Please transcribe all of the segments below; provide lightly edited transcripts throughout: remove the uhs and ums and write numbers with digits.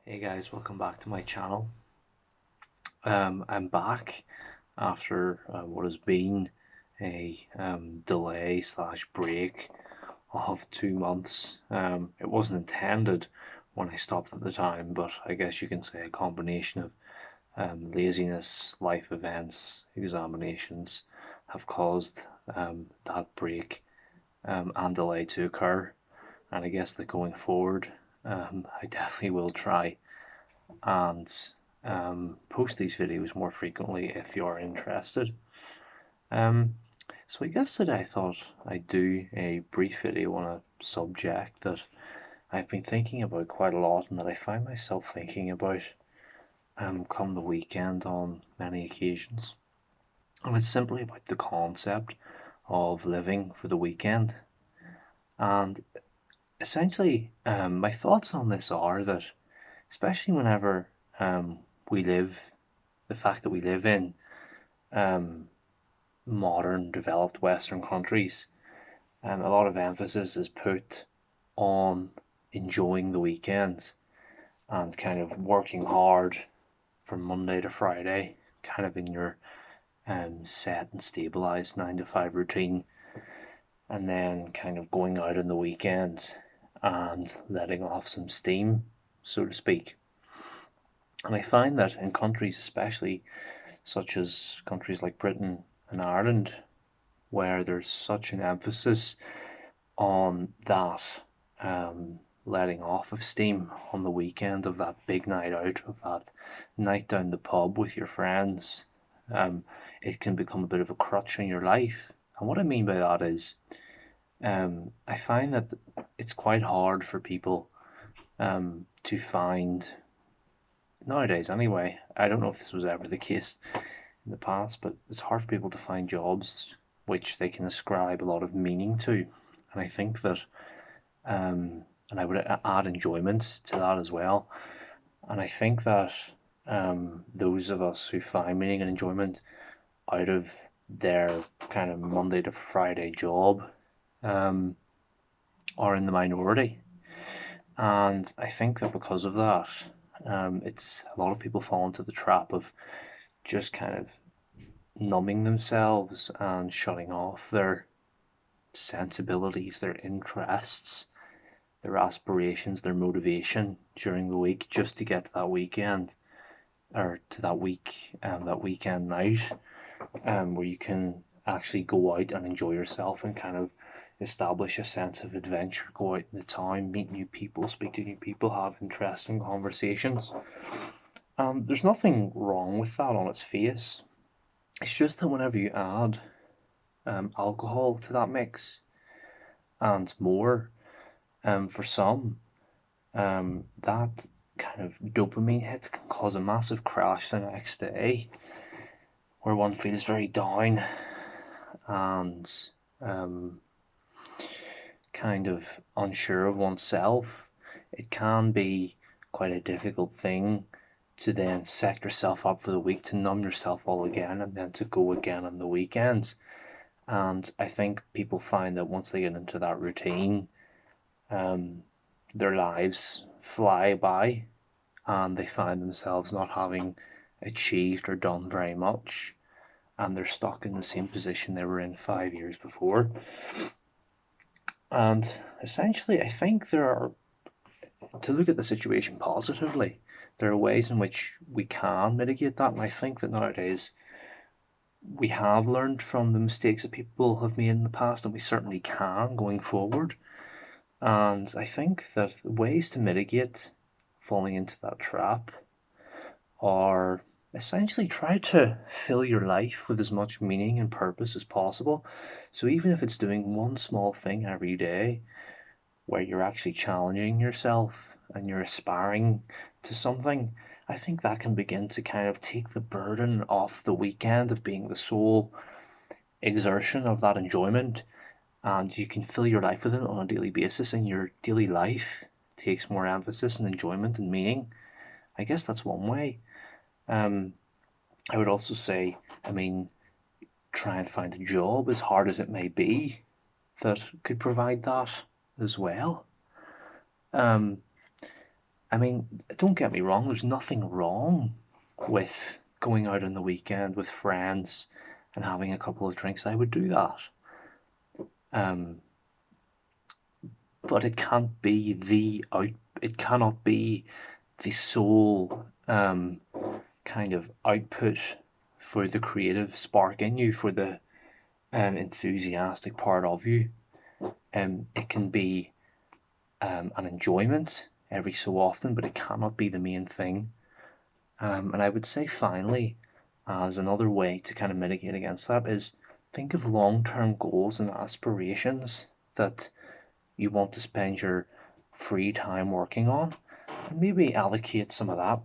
Hey guys, welcome back to my channel. I'm back after what has been a delay slash break of 2 months. It wasn't intended when I stopped at the time, but I guess you can say a combination of laziness, life events, examinations have caused that break and delay to occur. And I guess that going forward, I definitely will try and post these videos more frequently if you're interested. Um, so I guess today I thought I'd do a brief video on a subject that I've been thinking about quite a lot and that I find myself thinking about come the weekend on many occasions. And it's simply about the concept of living for the weekend. And essentially, my thoughts on this are that, especially whenever we live, the fact that we live in um, modern, developed Western countries, a lot of emphasis is put on enjoying the weekends and kind of working hard from Monday to Friday, kind of in your set and stabilized 9 to 5 routine, and then kind of going out on the weekends and letting off some steam, so to speak. And I find that in countries, especially such as countries like Britain and Ireland, where there's such an emphasis on that letting off of steam on the weekend, of that big night out, of that night down the pub with your friends, it can become a bit of a crutch in your life. And what I mean by that is, I find that it's quite hard for people to find, nowadays anyway, I don't know if this was ever the case in the past, but it's hard for people to find jobs which they can ascribe a lot of meaning to. And I think that, and I would add enjoyment to that as well. And I think that those of us who find meaning and enjoyment out of their kind of Monday to Friday job um, are in the minority. And I think that because of that, it's a lot of people fall into the trap of just kind of numbing themselves and shutting off their sensibilities, their interests, their aspirations, their motivation during the week just to get to that weekend, or to that that weekend night, where you can actually go out and enjoy yourself and kind of establish a sense of adventure, go out in the town, meet new people, speak to new people, have interesting conversations. There's nothing wrong with that on its face. It's just that whenever you add alcohol to that mix and more, for some, that kind of dopamine hit can cause a massive crash the next day where one feels very down and um, kind of unsure of oneself. It can be quite a difficult thing to then set yourself up for the week, to numb yourself all again, and then to go again on the weekends. And I think people find that once they get into that routine, um, their lives fly by and they find themselves not having achieved or done very much, and they're stuck in the same position they were in 5 years before. And essentially, I think there are, to look at the situation positively, there are ways in which we can mitigate that. And I think that nowadays we have learned from the mistakes that people have made in the past, and we certainly can going forward. And I think that ways to mitigate falling into that trap are essentially try to fill your life with as much meaning and purpose as possible. So even if it's doing one small thing every day where you're actually challenging yourself and you're aspiring to something, I think that can begin to kind of take the burden off the weekend of being the sole exertion of that enjoyment, and you can fill your life with it on a daily basis, and your daily life takes more emphasis and enjoyment and meaning. I guess that's one way. Um, I would also say, I mean, try and find a job, as hard as it may be, that could provide that as well. Um, I mean, don't get me wrong, there's nothing wrong with going out on the weekend with friends and having a couple of drinks. I would do that. Um, but it can't be it cannot be the sole kind of output for the creative spark in you, for the enthusiastic part of you. It can be an enjoyment every so often, but it cannot be the main thing. And I would say finally, as another way to kind of mitigate against that, is think of long-term goals and aspirations that you want to spend your free time working on, and maybe allocate some of that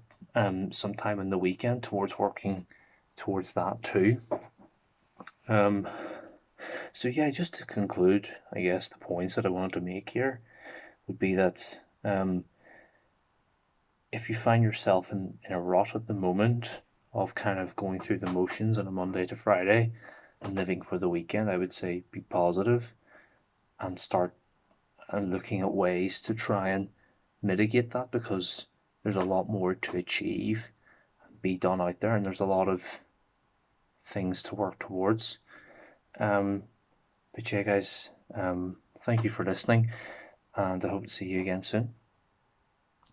sometime in the weekend towards working towards that too. Um, so yeah, just to conclude, I guess the points that I wanted to make here would be that if you find yourself in a rut at the moment of kind of going through the motions on a Monday to Friday and living for the weekend, I would say be positive and start and looking at ways to try and mitigate that, because there's a lot more to achieve and be done out there, and there's a lot of things to work towards. But yeah, guys, thank you for listening, and I hope to see you again soon.